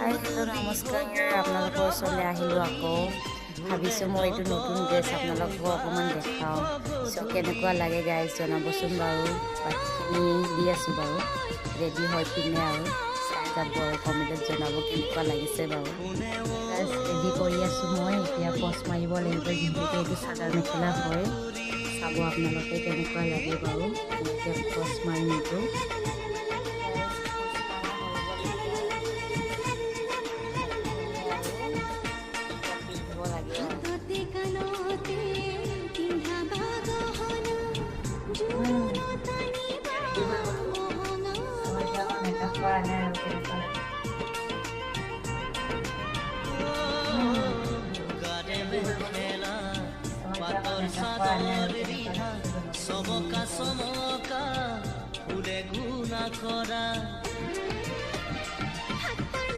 hi hello' নমস্কাৰ আপোনালোকৰ ওচৰলৈ আহিলোঁ আকৌ ভাবিছোঁ মই এইটো নতুন ড্ৰেছ আপোনালোকক অকণমান দেখাওঁ চ' কেনেকুৱা লাগে গাইজ জনাবচোন বাৰু বাকীখিনি দি আছোঁ বাৰু ৰেডি হৈ পিনে আৰু চাই যাব আৰু কমেণ্টত জনাব কেনেকুৱা লাগিছে বাৰু ৰেডি কৰি আছোঁ মই এতিয়া পষ্ট মাৰিব লাগিব যিহেতুকে এইটো চাদৰ মেখেলা হয় চাব আপোনালোকে কেনেকুৱা লাগে বাৰু এতিয়া পষ্ট মাৰিম এইটো চমকা চমকা ফুলে গুণা কৰা